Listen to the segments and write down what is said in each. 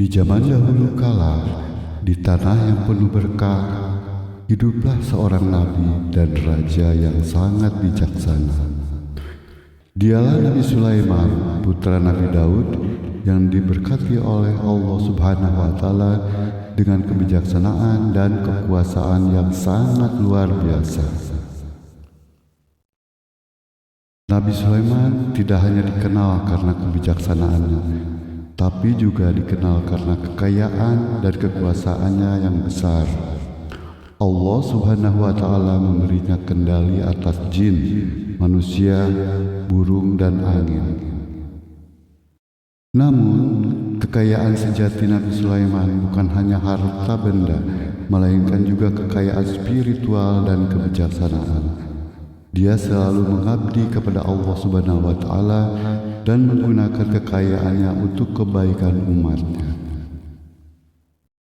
Di zaman dahulu kala, di tanah yang penuh berkah, hiduplah seorang nabi dan raja yang sangat bijaksana. Dialah Nabi Sulaiman, putra Nabi Daud, yang diberkati oleh Allah Subhanahu wa Ta'ala dengan kebijaksanaan dan kekuasaan yang sangat luar biasa. Nabi Sulaiman tidak hanya dikenal karena kebijaksanaannya, tapi juga dikenal karena kekayaan dan kekuasaannya yang besar. Allah Subhanahu wa Ta'ala memberinya kendali atas jin, manusia, burung, dan angin. Namun, kekayaan sejati Nabi Sulaiman bukan hanya harta benda, melainkan juga kekayaan spiritual dan kebijaksanaan. Dia selalu mengabdi kepada Allah Subhanahu wa Ta'ala dan menggunakan kekayaannya untuk kebaikan umatnya.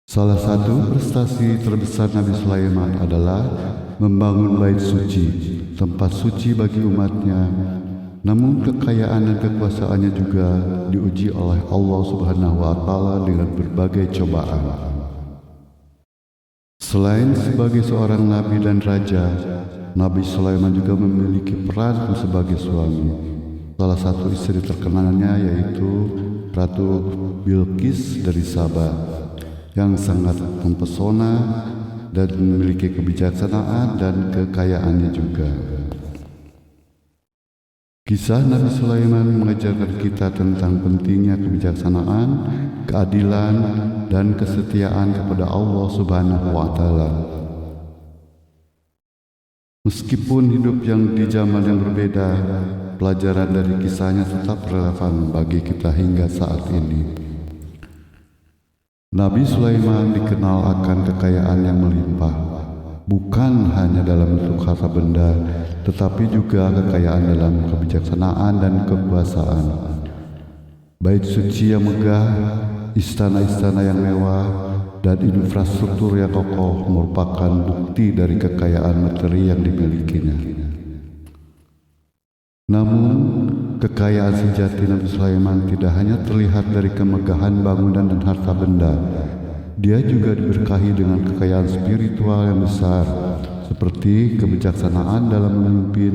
Salah satu prestasi terbesar Nabi Sulaiman adalah membangun bait suci, tempat suci bagi umatnya. Namun kekayaan dan kekuasaannya juga diuji oleh Allah Subhanahu wa Ta'ala dengan berbagai cobaan. Selain sebagai seorang nabi dan raja, Nabi Sulaiman juga memiliki peran sebagai suami. Salah satu istri terkenalnya yaitu Ratu Bilqis dari Sabah, yang sangat mempesona dan memiliki kebijaksanaan dan kekayaannya juga. Kisah Nabi Sulaiman mengajarkan kita tentang pentingnya kebijaksanaan, keadilan, dan kesetiaan kepada Allah Subhanahu wa Ta'ala. Meskipun hidup yang di zaman yang berbeda, pelajaran dari kisahnya tetap relevan bagi kita hingga saat ini. Nabi Sulaiman dikenal akan kekayaan yang melimpah, bukan hanya dalam bentuk harta benda, tetapi juga kekayaan dalam kebijaksanaan dan kekuasaan. Bait suci yang megah, istana-istana yang mewah, dan infrastruktur yang kokoh merupakan bukti dari kekayaan materi yang dimilikinya. Namun, kekayaan sejati Nabi Sulaiman tidak hanya terlihat dari kemegahan bangunan dan harta benda. Dia juga diberkahi dengan kekayaan spiritual yang besar, seperti kebijaksanaan dalam memimpin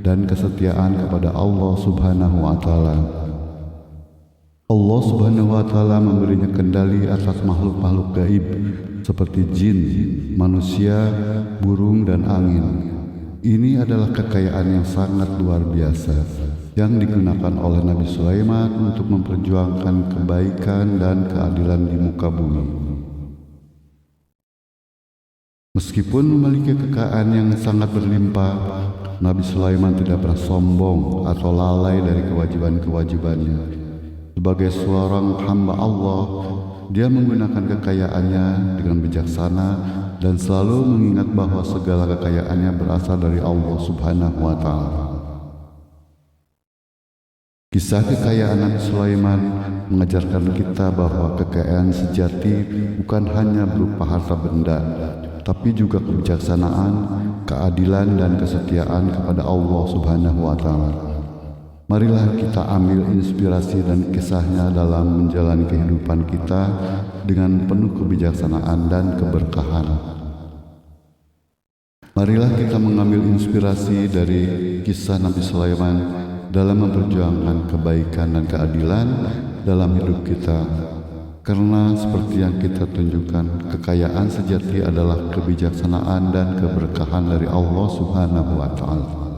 dan kesetiaan kepada Allah Subhanahu wa Ta'ala. Allah Subhanahu wa Ta'ala memberinya kendali atas makhluk-makhluk gaib seperti jin, manusia, burung, dan angin. Ini adalah kekayaan yang sangat luar biasa yang digunakan oleh Nabi Sulaiman untuk memperjuangkan kebaikan dan keadilan di muka bumi. Meskipun memiliki kekayaan yang sangat berlimpah, Nabi Sulaiman tidak pernah sombong atau lalai dari kewajiban-kewajibannya. Sebagai seorang hamba Allah, dia menggunakan kekayaannya dengan bijaksana dan selalu mengingat bahwa segala kekayaannya berasal dari Allah Subhanahu wa Ta'ala. Kisah kekayaan Nabi Sulaiman mengajarkan kita bahwa kekayaan sejati bukan hanya berupa harta benda, tapi juga kebijaksanaan, keadilan, dan kesetiaan kepada Allah Subhanahu wa Ta'ala. Marilah kita ambil inspirasi dan kisahnya dalam menjalani kehidupan kita dengan penuh kebijaksanaan dan keberkahan. Marilah kita mengambil inspirasi dari kisah Nabi Sulaiman dalam memperjuangkan kebaikan dan keadilan dalam hidup kita. Karena seperti yang kita tunjukkan, kekayaan sejati adalah kebijaksanaan dan keberkahan dari Allah Subhanahu wa Ta'ala.